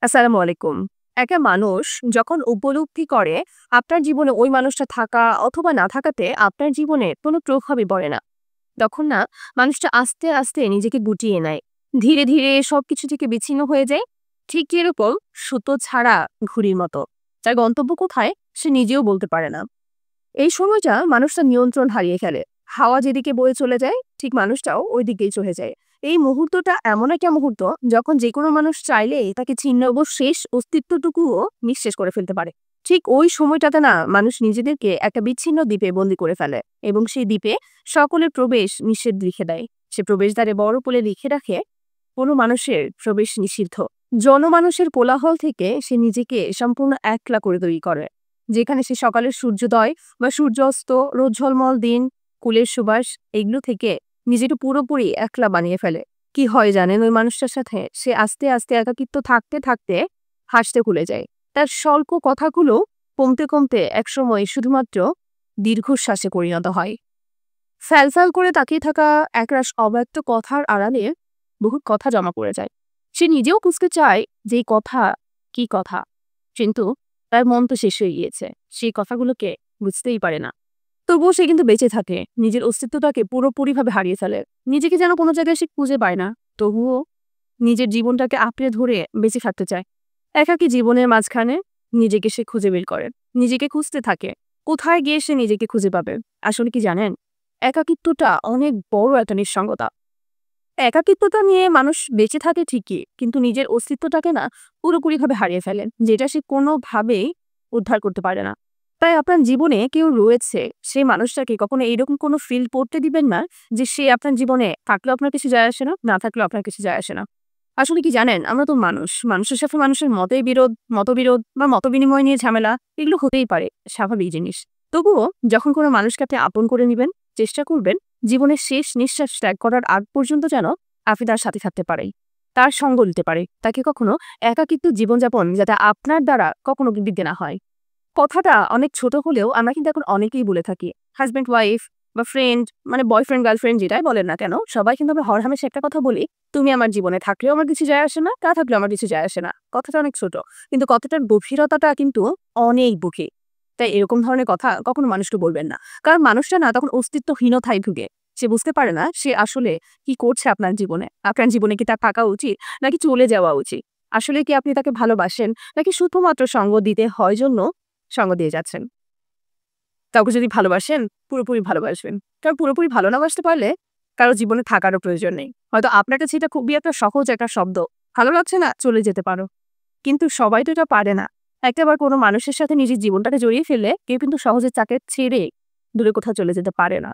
আসসালামু আলাইকুম। একটা মানুষ যখন উপলব্ধি করে আপনার জীবনে ওই মানুষটা থাকা অথবা না থাকাতে আপনার জীবনে কোনো প্রভাবই পড়ে না, তখন না মানুষটা আস্তে আস্তে নিজেকে গুটিয়ে নেয়। ধীরে ধীরে সবকিছু থেকে বিচ্ছিন্ন হয়ে যায়। ঠিক যেরকম সুতো ছাড়া ঘুড়ির মতো। তার গন্তব্য কোথায় সে নিজেও বলতে পারে না। এই সময়টা মানুষটা নিয়ন্ত্রণ হারিয়ে ফেলে। হাওয়া যেদিকে বয়ে চলে যায় ঠিক মানুষটাও ওই দিকেই চলে যায়। এই মুহূর্তটা এমন একটা মুহূর্ত যখন যেকোনো মানুষ চাইলেই তাকে ছিন্ন শেষ অস্তিত্বটুকুও নিঃশেষ করে ফেলতে পারে। ঠিক ওই সময়টাতে না মানুষ নিজেদেরকে একটা বিচ্ছিন্ন দ্বীপে বন্দি করে ফেলে এবং সেই দ্বীপে সকলের প্রবেশ নিষেধ লিখে দেয়। সে প্রবেশদ্বারে বড় করে লিখে রাখে কোনো মানুষের প্রবেশ নিষিদ্ধ। জনমানুষের কোলাহল থেকে সে নিজেকে সম্পূর্ণ একলা করে তৈরি করে, যেখানে সে সকালের সূর্যোদয় বা সূর্যাস্ত, রোদ ঝলমল দিন, কুলের সুবাস এগুলো থেকে নিজেকে পুরোপুরি একলা বানিয়ে ফেলে। কি হয় জানেন ওই মানুষটার সাথে? সে আস্তে আস্তে একাকিত্ব থাকতে থাকতে হাসতে ভুলে যায়। তার স্বল্প কথাগুলো কমতে কমতে একসময় শুধুমাত্র দীর্ঘশ্বাসে পরিণত হয়। ফ্যালফ্যাল করে তাকিয়ে থাকা একরাশ অব্যক্ত কথার আড়ালে বহুত কথা জমা পড়ে যায়। সে নিজেও বুঝতে চায় যে এই কথা কি কথা, কিন্তু তার মন তো শেষ হয়ে গিয়েছে। সেই কথাগুলোকে বুঝতেই পারে না। তবুও সে কিন্তু বেঁচে থাকে, নিজের অস্তিত্বটাকে পুরোপুরিভাবে হারিয়ে ফেলে। নিজেকে যেন কোনো জায়গায় সে খুঁজে পায় না। তবুও নিজের জীবনটাকে আঁকড়ে ধরে বেঁচে থাকতে চায়। একাকী জীবনের মাঝখানে নিজেকে সে খুঁজে বের করে, নিজেকে খুঁজতে থাকে। কোথায় গিয়ে সে নিজেকে খুঁজে পাবে? আসলে কি জানেন, একাকিত্বটা অনেক বড় একটা নিঃসঙ্গতা। একাকিত্বতা নিয়ে মানুষ বেঁচে থাকে ঠিকই, কিন্তু নিজের অস্তিত্বটাকে না পুরোপুরিভাবে হারিয়ে ফেলেন, যেটা সে কোনোভাবেই উদ্ধার করতে পারে না। তাই আপনার জীবনে কেউ রয়েছে, সেই মানুষটাকে কখনো এইরকম কোনো ফিল পড়তে দিবেন না যে সে আপনার জীবনে থাকলেও আপনার কিছু যায় আসে না, না থাকলেও আপনার কিছু যায় আসে না। আসলে কি জানেন, আমরা তো মানুষ, মানুষের সাথে মানুষের মতবিরোধ বা মতবিনিময় নিয়ে ঝামেলা এগুলো হতেই পারে, স্বাভাবিক জিনিস। তবুও যখন কোনো মানুষকে আপনি আপন করে নিবেন, চেষ্টা করবেন জীবনের শেষ নিঃশ্বাস ত্যাগ করার আগ পর্যন্ত যেন আপনি তার সাথে থাকতে পারেন, তার সঙ্গ নিতে পারে। তাকে কখনো একাকিত্ব জীবনযাপন যাতে আপনার দ্বারা কখনো দিতে না হয়। কথাটা অনেক ছোট হলেও আমরা কিন্তু এখন অনেকেই বলে থাকি। হাজব্যান্ড ওয়াইফ বা ফ্রেন্ড, মানে বয়ফ্রেন্ড গার্লফ্রেন্ড যেটাই বলেন না কেন, সবাই কিন্তু আমরা হরহামেশা একটা কথা বলি, তুমি আমার জীবনে থাকলেও আমার কিছু যায় আসে না, তা থাকলেও আমার কিছু যায় আসে না। কথাটা অনেক ছোট, কিন্তু কথাটার গভীরতাটা কিন্তু অনেক বুকে। তাই এরকম ধরনের কথা কখনো মানুষকে বলবেন না। কারণ মানুষটা না তখন অস্তিত্বহীনতায় ভুগে। সে বুঝতে পারে না সে আসলে কি করছে আপনার জীবনে। আপনার জীবনে কি তার থাকা উচিত নাকি চলে যাওয়া উচিত? আসলে কি আপনি তাকে ভালোবাসেন নাকি শুধুমাত্র সঙ্গ দিতে হয় জন্য সঙ্গ দিয়ে যাচ্ছেন? কাউকে যদি ভালোবাসেন, পুরোপুরি ভালোবাসবেন। কারণ পুরোপুরি ভালো না বাসতে পারলে কারো জীবনে থাকারও প্রয়োজন নেই। হয়তো আপনার কাছে এটা খুবই একটা সহজ একটা শব্দ। ভালো লাগছে না? চলে যেতে পারো। কিন্তু সবাই তো এটা পারে না। একটাবার কোনো মানুষের সাথে নিজের জীবনটাকে জড়িয়ে ফেললে কেউ কিন্তু সহজে তাকে ছেড়ে দূরে কোথাও চলে যেতে পারে না।